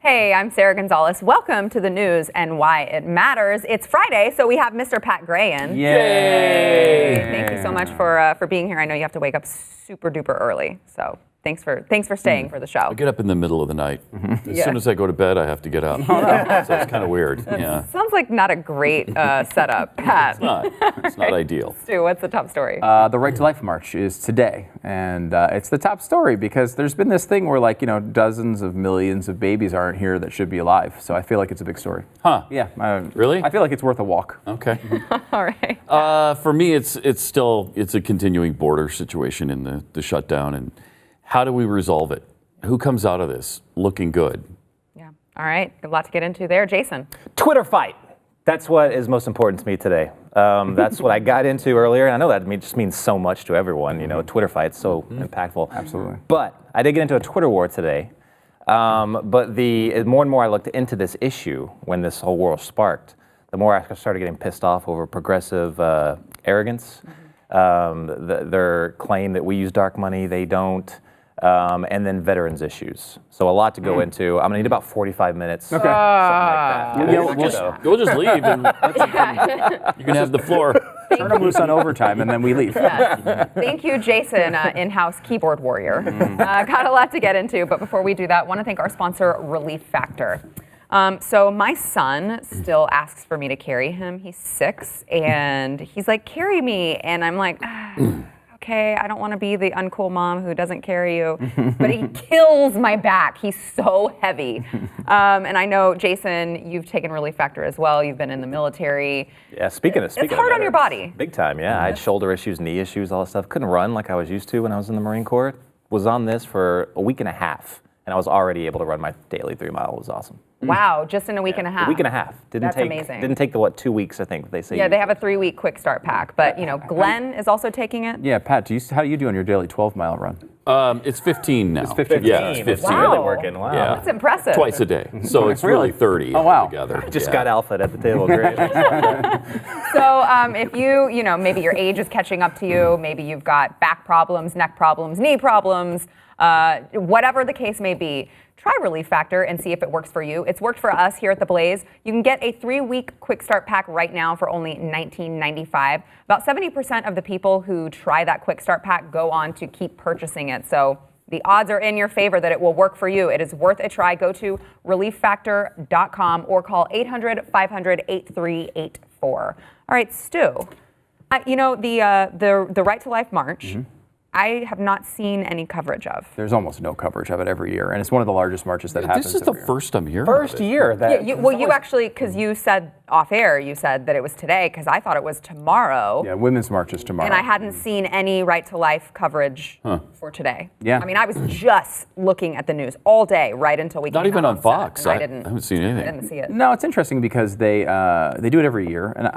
Hey, I'm Sarah Gonzalez. Welcome to the news and why it matters. It's Friday, so we have Mr. Pat Gray in. Yay! Thank you so much for being here. I know you have to wake up super duper early, so thanks for staying for the show. I get up in the middle of the night. As soon as I go to bed, I have to get up. So it's kind of weird. Yeah. Sounds like not a great setup, Pat. It's not ideal. Stu, what's the top story? The Right to Life March is today, and it's the top story because there's been this thing where, dozens of millions of babies aren't here that should be alive. So I feel like it's a big story. Huh? Yeah. Really? I feel like it's worth a walk. Okay. All right. For me, it's a continuing border situation in the shutdown, and how do we resolve it? Who comes out of this looking good? Yeah. All right. A lot to get into there. Jason. Twitter fight. That's what is most important to me today. That's what I got into earlier, and I know that just means so much to everyone. You know, Twitter fight's so impactful. Absolutely. But I did get into a Twitter war today. But the more and more I looked into this issue when this whole war sparked, the more I started getting pissed off over progressive arrogance. Their claim that we use dark money, they don't. And then veterans issues. So a lot to go into. I'm gonna need about 45 minutes. Okay. Something like that. We'll just leave, and you can have the floor. Turn them loose on overtime, and then we leave. Yes. Thank you, Jason, in-house keyboard warrior. Got a lot to get into, but before we do that, want to thank our sponsor, Relief Factor. So my son still asks for me to carry him. He's 6, and he's like, carry me. And I'm like, okay, I don't want to be the uncool mom who doesn't carry you. But he kills my back. He's so heavy. And I know, Jason, you've taken Relief Factor as well. You've been in the military. Yeah, speaking of It's hard on your body. Big time, yeah. I had shoulder issues, knee issues, all that stuff. Couldn't run like I was used to when I was in the Marine Corps. Was on this for a week and a half, and I was already able to run my daily 3 mile. It was awesome. Wow, just in a week and a half. A week and a half. That's amazing. Didn't take the 2 weeks, I think they say. Yeah, they have a 3-week quick start pack, but Glenn is also taking it. Yeah, Pat, how do you do on your daily 12-mile run? It's 15 now. It's 15. Yeah, it's 15. It's really working. Wow. Yeah. That's impressive. Twice a day. So it's really 30 Oh, wow. together. Just got alpha at the table. Great. So if you maybe your age is catching up to you, maybe you've got back problems, neck problems, knee problems, whatever the case may be, try Relief Factor and see if it works for you. It's worked for us here at The Blaze. You can get a 3-week quick start pack right now for only $19.95. About 70% of the people who try that quick start pack go on to keep purchasing it. So the odds are in your favor that it will work for you. It is worth a try. Go to relieffactor.com or call 800-500-8384. All right, Stu, the Right to Life March, I have not seen any coverage of. There's almost no coverage of it every year, and it's one of the largest marches that happens. This is the every year. first I'm hearing. First of it. year. You actually, because you said off air, you said that it was today, because I thought it was tomorrow. Yeah, Women's March is tomorrow. And I hadn't seen any Right to Life coverage for today. Yeah. I mean, I was just looking at the news all day, right until we came Not even out on Fox. set, and I haven't seen anything. I didn't see it. No, it's interesting because they do it every year, and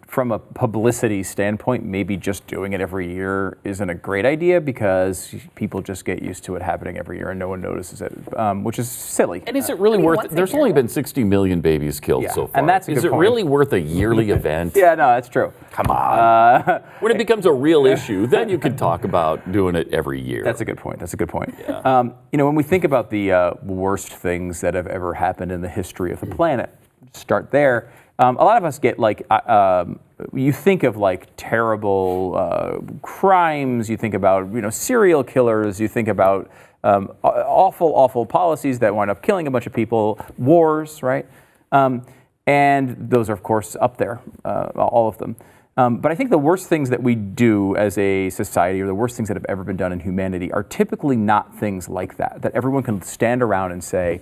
from a publicity standpoint, maybe just doing it every year isn't a great idea because people just get used to it happening every year and no one notices it, which is silly. And is it really worth it? There's only been 60 million babies killed so far. And that's a is good it point. really worth a yearly event? Yeah, no, that's true. Come on. When it becomes a real issue, then you can talk about doing it every year. That's a good point. Yeah. When we think about the worst things that have ever happened in the history of the planet, start there. A lot of us get you think of terrible crimes, you think about serial killers, you think about awful policies that wind up killing a bunch of people, wars, right? And those are of course up there, all of them. But I think the worst things that we do as a society, or the worst things that have ever been done in humanity, are typically not things like that everyone can stand around and say,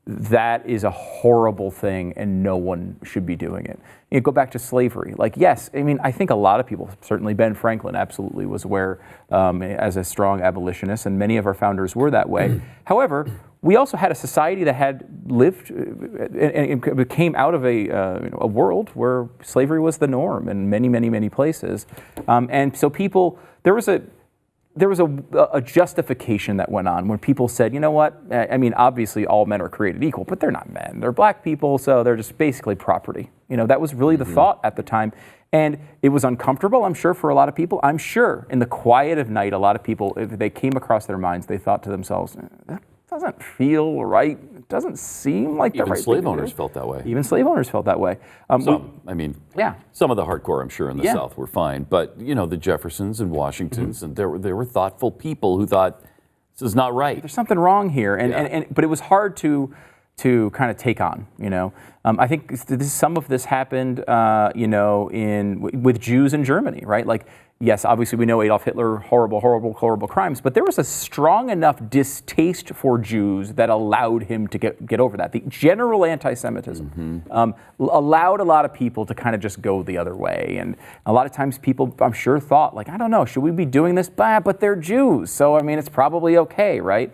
that is a horrible thing and no one should be doing it. Go back to slavery. Yes, I think a lot of people, certainly Ben Franklin absolutely was aware as a strong abolitionist, and many of our founders were that way. However, we also had a society that had lived and came out of a world where slavery was the norm in many, many, many places. And so there was a justification that went on when people said, you know what, obviously all men are created equal, but they're not men. They're black people, so they're just basically property. That was really the thought at the time. And it was uncomfortable, I'm sure, for a lot of people. I'm sure in the quiet of night, a lot of people, if they came across their minds, they thought to themselves, that doesn't feel right. doesn't seem like the Even right slave thing to owners do. felt that way. Even slave owners felt that way. Some, I mean, Yeah. some of the hardcore, I'm sure, in the Yeah. South were fine, but the Jeffersons and Washingtons, and there were thoughtful people who thought this is not right. There's something wrong here, but it was hard to kind of take on. I think some of this happened, with Jews in Germany, right? Like, yes, obviously we know Adolf Hitler, horrible crimes, but there was a strong enough distaste for Jews that allowed him to get over that. The general anti-Semitism allowed a lot of people to kind of just go the other way, and a lot of times people, I'm sure, thought like, I don't know, should we be doing this? But they're Jews, so I mean, it's probably okay, right?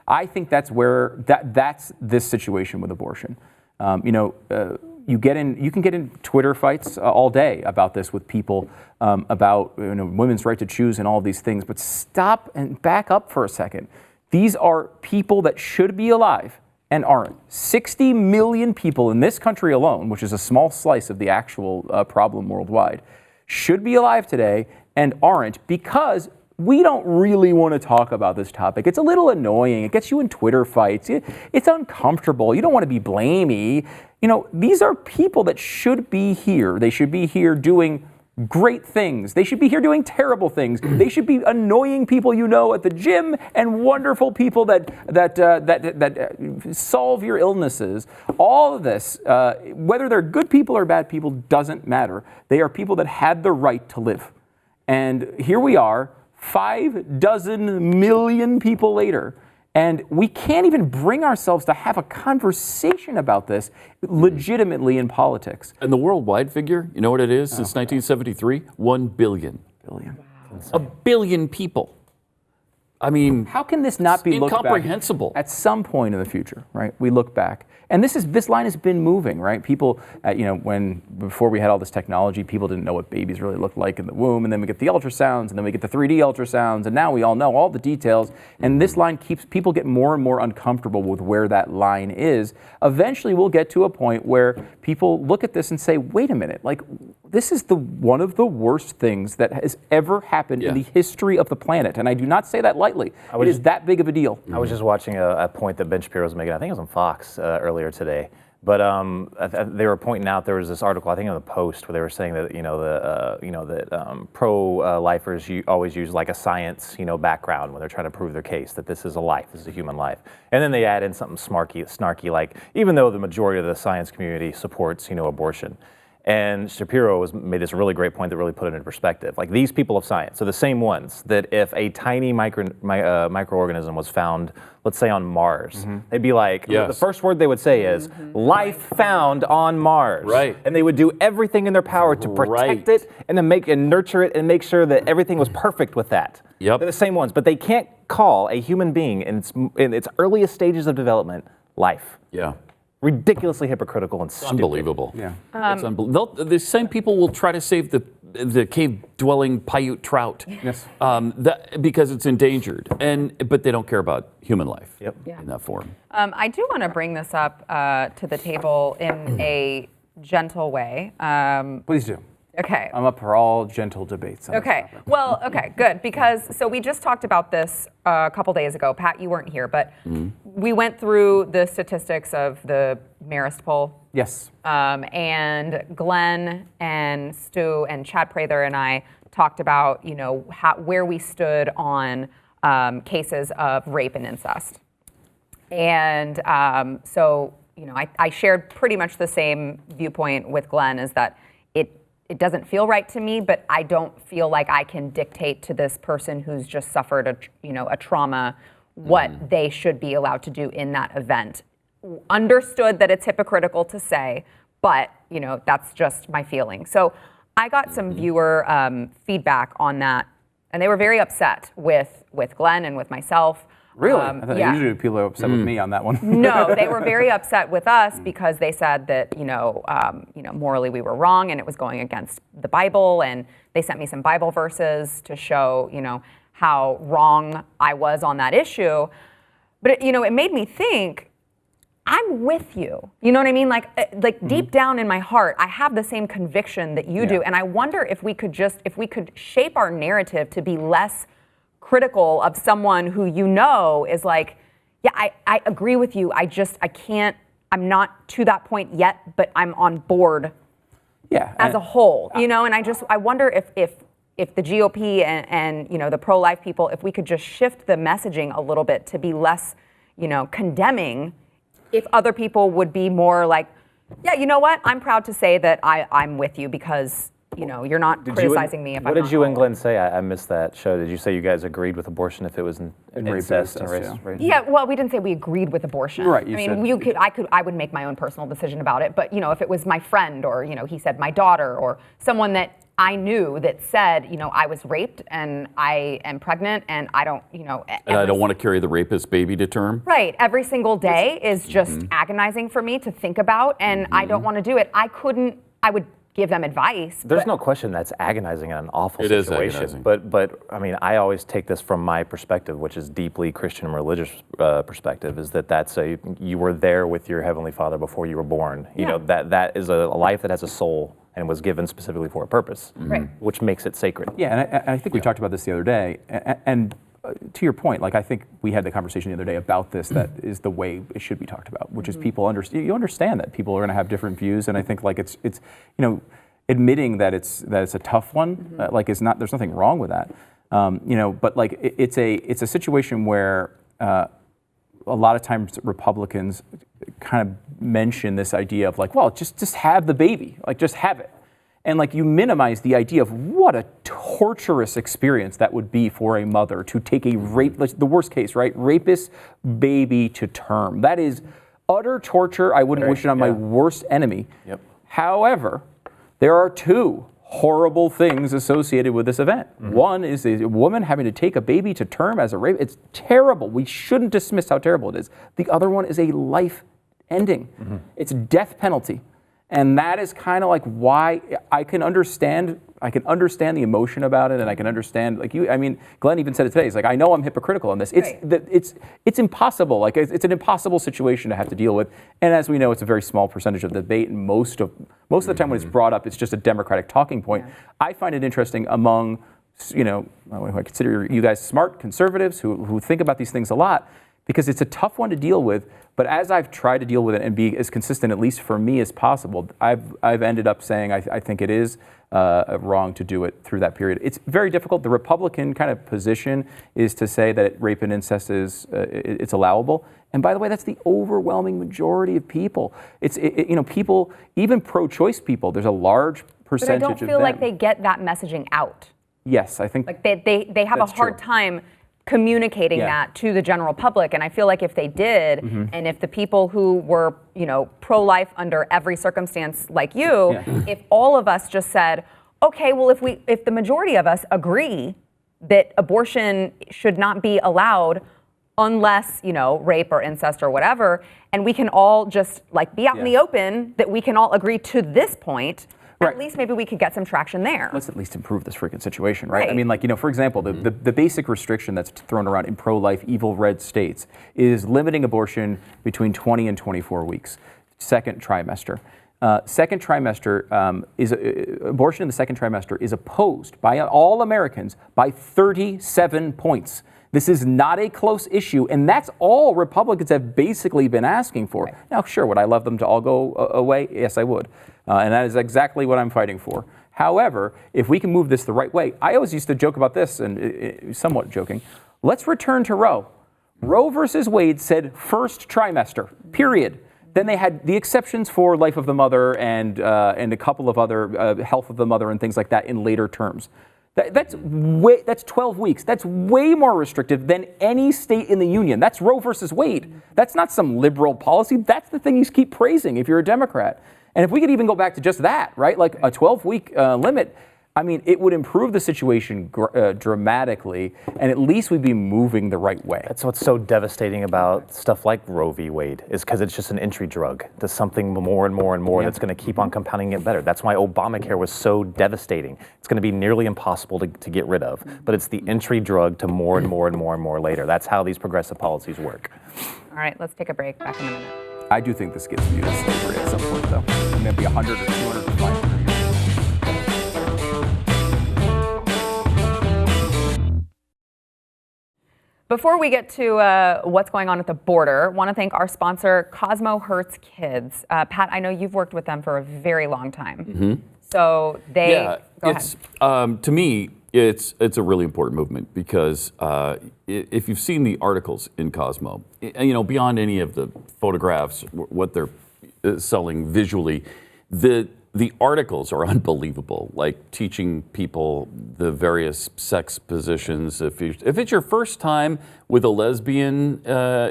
I think that's where that's this situation with abortion. You can get in Twitter fights all day about this with people about women's right to choose and all these things. But stop and back up for a second. These are people that should be alive and aren't. 60 million people in this country alone, which is a small slice of the actual problem worldwide, should be alive today and aren't because we don't really want to talk about this topic. It's a little annoying. It gets you in Twitter fights. It's uncomfortable. You don't want to be blamey. These are people that should be here. They should be here doing great things. They should be here doing terrible things. They should be annoying people at the gym and wonderful people that solve your illnesses. All of this, whether they're good people or bad people, doesn't matter. They are people that had the right to live. And here we are, 6 million people later, and we can't even bring ourselves to have a conversation about this legitimately in politics. And the worldwide figure, you know what it is since 1973? 1 billion. A billion people. I mean, how can this not be looked back incomprehensible at some point in the future, right? We look back. And this line has been moving, right? People, before we had all this technology, people didn't know what babies really looked like in the womb, and then we get the ultrasounds, and then we get the 3D ultrasounds, and now we all know all the details. And this line keeps people get more and more uncomfortable with where that line is. Eventually, we'll get to a point where people look at this and say, "Wait a minute! Like, this is one of the worst things that has ever happened in the history of the planet." And I do not say that lightly. It is that big of a deal. I was just watching a point that Ben Shapiro was making. I think it was on Fox earlier today. But they were pointing out, there was this article, I think in the Post, where they were saying that pro-lifers always use like a science background when they're trying to prove their case that this is a life, this is a human life, and then they add in something snarky like, even though the majority of the science community supports abortion. And Shapiro made this really great point that really put it into perspective. Like, these people of science are the same ones that if a tiny microorganism was found, let's say on Mars, they'd be like, the first word they would say is, life found on Mars. Right. And they would do everything in their power to protect it and to nurture it and make sure that everything was perfect with that. Yep. They're the same ones, but they can't call a human being in its earliest stages of development life. Yeah. Ridiculously hypocritical and stupid. Unbelievable. Yeah. It's the same people will try to save the cave-dwelling Paiute trout. Yes. Because it's endangered, but they don't care about human life in that form. I do want to bring this up to the table in a gentle way. Please do. Okay. I'm up for all gentle debates. Okay. Well, okay, good. Because we just talked about this a couple days ago. Pat, you weren't here, but we went through the statistics of the Marist poll. Yes. And Glenn and Stu and Chad Prather and I talked about, where we stood on cases of rape and incest. And I shared pretty much the same viewpoint with Glenn, is that it doesn't feel right to me, but I don't feel like I can dictate to this person who's just suffered a trauma what they should be allowed to do in that event. Understood that it's hypocritical to say, but that's just my feeling. So I got some viewer feedback on that, and they were very upset with Glenn and with myself. Really? I thought usually people are upset with me on that one. No, they were very upset with us because they said that morally we were wrong and it was going against the Bible, and they sent me some Bible verses to show how wrong I was on that issue. But it made me think, I'm with you. You know what I mean? Like deep down in my heart, I have the same conviction that you do, and I wonder if we could shape our narrative to be less critical of someone who is like, Yeah, I agree with you. I can't, I'm not to that point yet, but I'm on board as a whole, and I wonder if the GOP and the pro-life people, if we could just shift the messaging a little bit to be less, condemning, if other people would be more like, yeah, you know what? I'm proud to say that I'm with you because, you're not criticizing me if I'm not. What did you and Glenn say? I missed that show. Did you say you guys agreed with abortion if it was incest and race? Yeah, well, we didn't say we agreed with abortion. Right. I would make my own personal decision about it. But, if it was my friend or, he said my daughter or someone that I knew that said, I was raped and I am pregnant and I don't, And I don't want to carry the rapist baby to term. Right. Every single day is just agonizing for me to think about, and I don't want to do it. I would give them advice. There's no question that's agonizing and an awful situation. It is agonizing. But I mean, I always take this from my perspective, which is deeply Christian and religious perspective, is that's you were there with your Heavenly Father before you were born. That is a life that has a soul and was given specifically for a purpose, which makes it sacred. Yeah, and I think we talked about this the other day, and to your point, I think we had the conversation the other day about this, that is the way it should be talked about, which is people understand that people are going to have different views, and I think it's admitting that it's a tough one, is not, there's nothing wrong with that, but it's a situation where a lot of times Republicans kind of mention this idea of well, just have the baby, just have it. And you minimize the idea of what a torturous experience that would be for a mother to take a the worst case, right? Rapist baby to term. That is utter torture. I wouldn't wish it on my worst enemy. Yep. However, there are two horrible things associated with this event. One is a woman having to take a baby to term as a rape. It's terrible. We shouldn't dismiss how terrible it is. The other one is a life ending. It's death penalty. And that is kind of why I can understand the emotion about it, and I can understand Glenn even said it today. He's I know I'm hypocritical in this. It's impossible. It's an impossible situation to have to deal with. And as we know, it's a very small percentage of the debate, and most of the time when it's brought up, it's just a Democratic talking point. Yeah. I find it interesting among I consider you guys smart conservatives who think about these things a lot, because it's a tough one to deal with. But as I've tried to deal with it and be as consistent, at least for me, as possible, I've ended up saying I think it is wrong to do it through that period. It's very difficult. The Republican kind of position is to say that rape and incest it's allowable. And by the way, that's the overwhelming majority of people. People, even pro-choice people, there's a large percentage of them. But I don't feel like they get that messaging out. Yes, I think they have a hard time communicating that to the general public. And I feel like if they did, and if the people who were, pro-life under every circumstance like you, if all of us just said, okay, well, if the majority of us agree that abortion should not be allowed unless, rape or incest or whatever, and we can all just be out in the open, that we can all agree to this point, right. At least maybe we could get some traction there. Let's at least improve this freaking situation, right? I mean, for example, the basic restriction that's thrown around in pro-life, evil red states is limiting abortion between 20 and 24 weeks, second trimester. Second trimester abortion in the second trimester is opposed by all Americans by 37 points. This is not a close issue, and that's all Republicans have basically been asking for. Right. Now, sure, would I love them to all go away? Yes, I would. And that is exactly what I'm fighting for. However, if we can move this the right way, I always used to joke about this, and somewhat joking, let's return to Roe. Roe versus Wade said first trimester, period. Then they had the exceptions for life of the mother and a couple of other health of the mother and things like that in later terms. That's 12 weeks. That's way more restrictive than any state in the union. That's Roe versus Wade. That's not some liberal policy. That's the thing you keep praising if you're a Democrat. And if we could even go back to just that, right, like a 12-week limit, I mean, it would improve the situation dramatically, and at least we'd be moving the right way. That's what's so devastating about stuff like Roe v. Wade, is because it's just an entry drug to something more and more and more that's going to keep on compounding it better. That's why Obamacare was so devastating. It's going to be nearly impossible to get rid of, but it's the entry drug to more and more and more and more later. That's how these progressive policies work. All right, let's take a break. Back in a minute. I do think this gets viewed as slavery at some point, though. Maybe 100 or 200 or 500 years. Before we get to what's going on at the border, want to thank our sponsor, Cosmo Hurts Kids. Pat, I know you've worked with them for a very long time. Mm-hmm. So go ahead. To me, it's a really important movement because if you've seen the articles in Cosmo, beyond any of the photographs, what they're selling visually, the articles are unbelievable, like teaching people the various sex positions. If it's your first time with a lesbian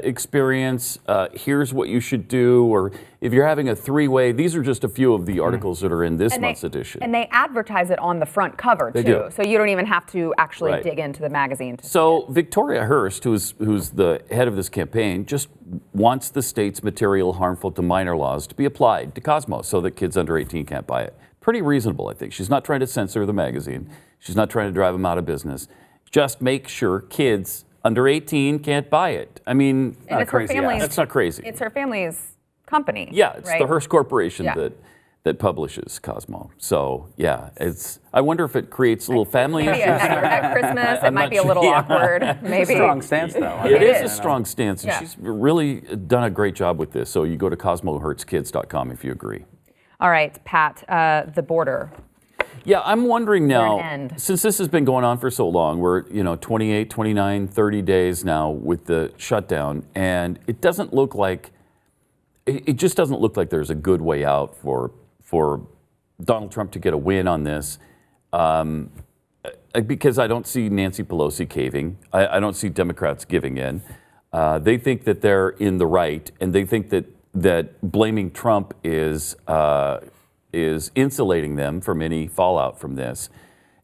experience, here's what you should do. Or if you're having a three-way, these are just a few of the articles that are in this month's edition. And they advertise it on the front cover, too. do. So you don't even have to actually Right. dig into the magazine. So Victoria Hurst, who's the head of this campaign, just wants the state's material harmful to minor laws to be applied to Cosmo so that kids under 18 can't buy it. Pretty reasonable, I think. She's not trying to censor the magazine. She's not trying to drive them out of business. Just make sure kids under 18 can't buy it. I mean, And it's her family's, that's not crazy. It's her family's company. Yeah, it's right? the Hearst Corporation Yeah. that publishes Cosmo. So yeah, I wonder if it creates a little family Maybe issues. at Christmas, it might not be a little sure. Yeah. awkward. Maybe. It's a strong stance, though. It is a is. strong stance, and Yeah. she's really done a great job with this. So you go to CosmoHurtsKids.com if you agree. All right, Pat, the border. Yeah, I'm wondering now, an end? since this has been going on for so long, we're 28, 29, 30 days now with the shutdown, and it just doesn't look like there's a good way out for Donald Trump to get a win on this, because I don't see Nancy Pelosi caving. I don't see Democrats giving in. They think that they're in the right, and they think that blaming Trump is insulating them from any fallout from this.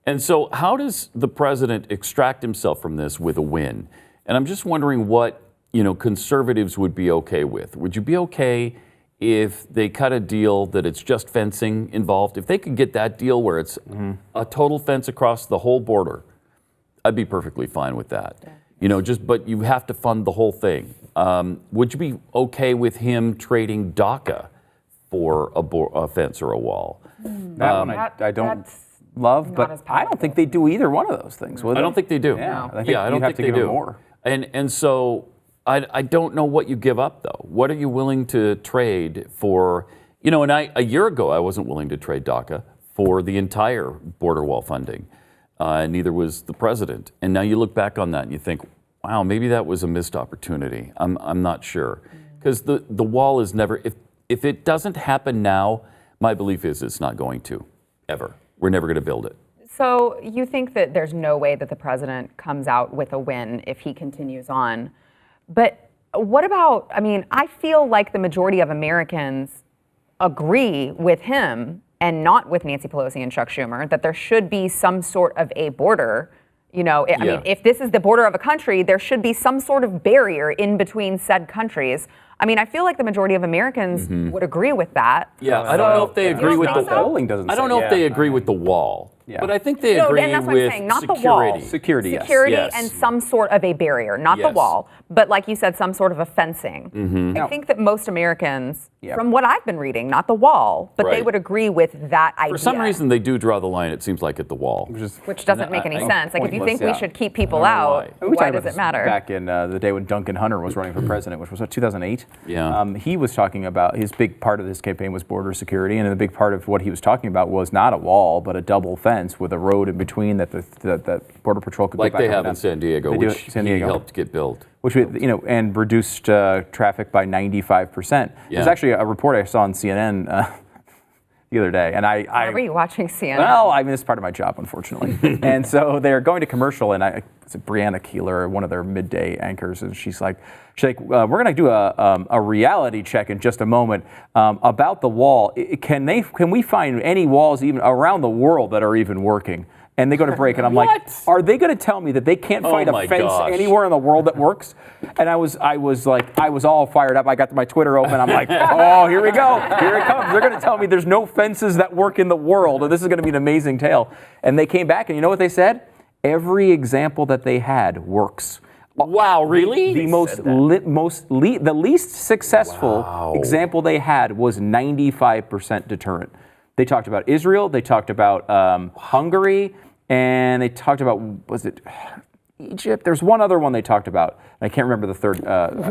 And so how does the president extract himself from this with a win? And I'm just wondering what conservatives would be okay with. Would you be okay if they cut a deal that it's just fencing involved? If they could get that deal where it's a total fence across the whole border, I'd be perfectly fine with that. But you have to fund the whole thing. Would you be okay with him trading DACA for a fence or a wall? That one I don't love, but as I don't think they do either one of those things. Would I they? don't think they do. Yeah, I think I don't you have think to they give them do. more. And so I don't know what you give up, though. What are you willing to trade for? And a year ago, I wasn't willing to trade DACA for the entire border wall funding. Neither was the president. And now you look back on that and you think, wow, maybe that was a missed opportunity. I'm not sure. Because the wall is never, if it doesn't happen now, my belief is it's not going to, ever. We're never going to build it. So you think that there's no way that the president comes out with a win if he continues on. But what about, I feel like the majority of Americans agree with him and not with Nancy Pelosi and Chuck Schumer that there should be some sort of a border. If this is the border of a country, there should be some sort of barrier in between said countries. I feel like the majority of Americans would agree with that. Yeah, I don't know if they agree with the think so? polling doesn't I don't say. know if they agree with the wall. Yeah. But I think they No, agree and that's what I'm with saying, not the security. wall. Security, yes. Security Yes. and some sort of a barrier, not the Yes. wall, but like you said, some sort of a fencing. I think that most Americans, Yeah. from what I've been reading, not the wall, but they Right. would agree with that idea. For some reason, they do draw the line, it seems like, at the wall. Which doesn't make any sense. Like, if you pointless, think we yeah. should keep people I don't know out, why. We why talked does about it this matter? back in the day when Duncan Hunter was running for president, which was 2008. Yeah. He was talking about his big part of his campaign was border security, and a big part of what he was talking about was not a wall, but a double fence with a road in between that the Border Patrol could Like go back they up have and in down. San Diego, They do which it in San he Diego. helped get built. Which and reduced traffic by 95%. There's Yeah. actually a report I saw on CNN the other day, and Why were you watching CNN? well, it's part of my job, unfortunately. And so they're going to commercial, and it's Brianna Keeler, one of their midday anchors, and she's like, we're going to do a reality check in just a moment about the wall. Can we find any walls even around the world that are even working? And they go to break, and I'm like, are they going to tell me that they can't find my a fence gosh. anywhere in the world that works? And I was all fired up. I got my Twitter open. I'm like, oh, here we go. Here it comes. They're going to tell me there's no fences that work in the world, and this is going to be an amazing tale. And they came back, and you know what they said? Every example that they had works. Wow, really? The least successful example they had was 95% deterrent. They talked about Israel, they talked about Hungary, and they talked about, Egypt. There's one other one they talked about. I can't remember the third.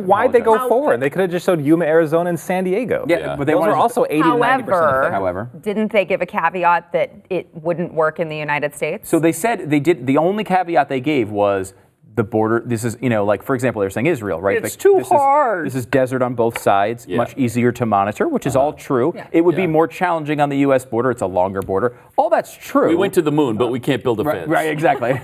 Why'd they go forward? They could have just showed Yuma, Arizona, and San Diego. Yeah, but they those were also 80 to 90% effective. However, didn't they give a caveat that it wouldn't work in the United States? So they said they did. The only caveat they gave was the border. This is, like, for example, they're saying Israel, right? It's too hard. This is desert on both sides, much easier to monitor, which is all true. Yeah. It would be more challenging on the U.S. border. It's a longer border. All that's true. We went to the moon, but we can't build a fence. Right, exactly.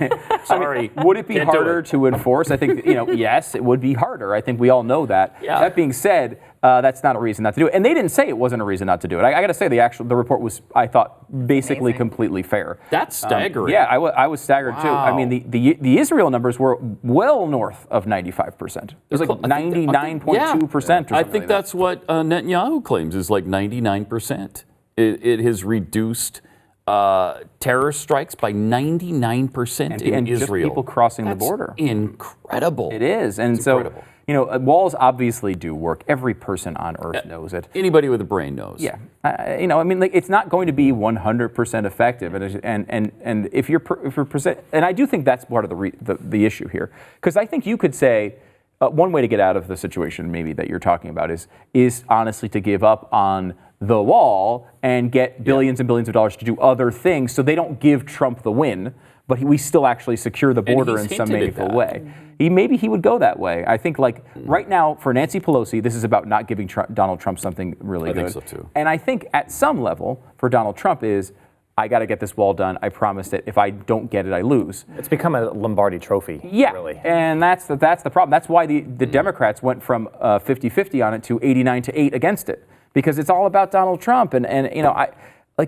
Sorry. Would it be Can't do harder it. to enforce? I think, yes, it would be harder. I think we all know that. Yeah. That being said, that's not a reason not to do it. And they didn't say it wasn't a reason not to do it. I got to say, the report was, I thought, basically completely fair. That's staggering. Yeah, I was staggered too. I mean, the Israel numbers were well north of 95%. It was like 99.2% or something. I think that's what Netanyahu claims is like 99%. It has reduced terror strikes by 99% in and Israel. just people crossing the border. Incredible. It is. And It's so, incredible. walls obviously do work. Every person on earth knows it. Anybody with a brain knows. Yeah. It's not going to be 100% effective. And if you're present, and I do think that's part of the issue here. Because I think you could say, one way to get out of the situation maybe that you're talking about is honestly to give up on the wall and get billions and billions of dollars to do other things so they don't give Trump the win, but we still actually secure the border in some meaningful way. Maybe he would go that way. I think right now for Nancy Pelosi, this is about not giving Donald Trump something really good. I think so too. And I think at some level for Donald Trump is, I got to get this wall done. I promised it. If I don't get it, I lose. It's become a Lombardi trophy. Yeah, really. And that's the problem. That's why the Democrats went from 50-50 on it to 89-8 against it, because it's all about Donald Trump. And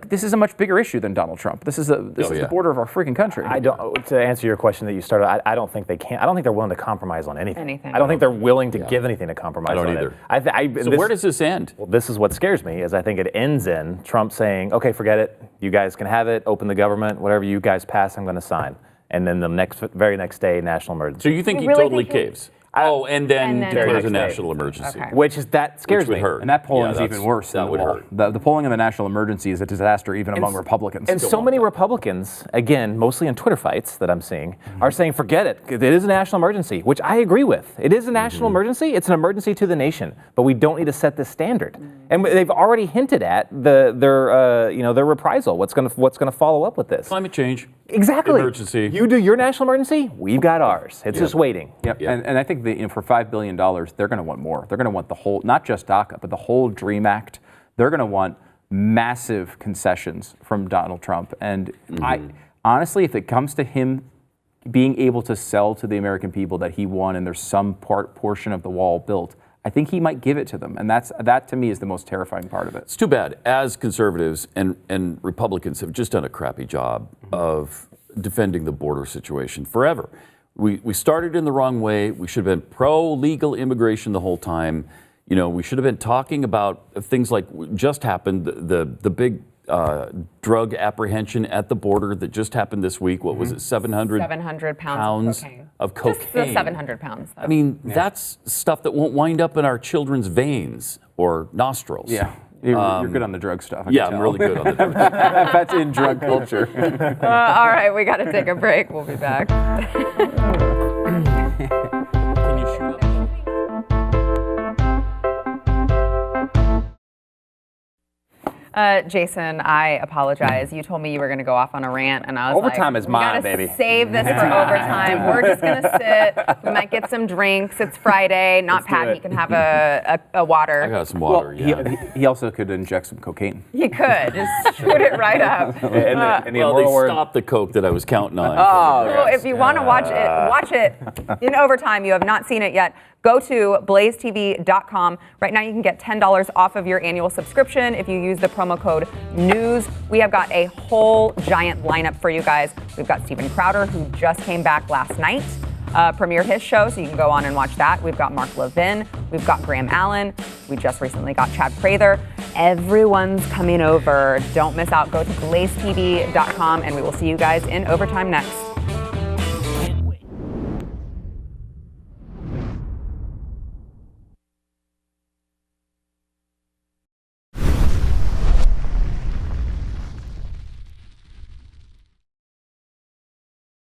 this is a much bigger issue than Donald Trump. This is the border of our freaking country. To answer your question that you started, I don't think they can. I don't think they're willing to compromise on anything. Anything. I don't think they're willing to give anything to compromise on. I don't either. So where does this end? Well, this is what scares me, is I think it ends in Trump saying, okay, forget it. You guys can have it. Open the government. Whatever you guys pass, I'm going to sign. And then the very next day, national emergency. So you think You he really totally think he- caves? And then And then- declares a Very next day. national emergency. Okay. That scares Which would me. hurt. And that polling is Yeah, even worse than that the would wall. hurt. The polling of the national emergency is a disaster even among Republicans. And so many Republicans, again, mostly in Twitter fights that I'm seeing, are saying, forget it. It is a national emergency, which I agree with. It is a national emergency. It's an emergency to the nation. But we don't need to set this standard. And they've already hinted at their reprisal. What's going to follow up with this? Climate change. Exactly. Emergency. You do your national emergency, we've got ours. It's just waiting. Yep. Yeah. And I think for $5 billion, they're going to want more. They're going to want the whole, not just DACA, but the whole DREAM Act. They're going to want massive concessions from Donald Trump. And I honestly, if it comes to him being able to sell to the American people that he won and there's some portion of the wall built, I think he might give it to them. And that to me is the most terrifying part of it. It's too bad. As conservatives and Republicans have just done a crappy job of defending the border situation forever. We started in the wrong way. We should have been pro-legal immigration the whole time. We should have been talking about things like just happened, the big drug apprehension at the border that just happened this week. What was it, 700 pounds of cocaine? Just the 700 pounds. Though. I mean, that's stuff that won't wind up in our children's veins or nostrils. Yeah. You're good on the drug stuff. I Yeah, can I'm tell. really good on the drug. That's in drug culture. All right, we got to take a break. We'll be back. Can you shoot up? Jason, I apologize. You told me you were going to go off on a rant, and I was Overtime like, is mine, we gotta baby. Save this for overtime. We're just going to sit. We might get some drinks. It's Friday. Not Let's do Pat. it. He can have a water. I got some water, Well, yeah. he also could inject some cocaine. He could just shoot it right up. And the Well, they immoral word, stopped the coke that I was counting on. So if you want to watch it in overtime. You have not seen it yet. Go to blazetv.com. Right now you can get $10 off of your annual subscription if you use the promo code NEWS. We have got a whole giant lineup for you guys. We've got Steven Crowder, who just came back last night, premiered his show, so you can go on and watch that. We've got Mark Levin. We've got Graham Allen. We just recently got Chad Prather. Everyone's coming over. Don't miss out. Go to blazetv.com, and we will see you guys in overtime next.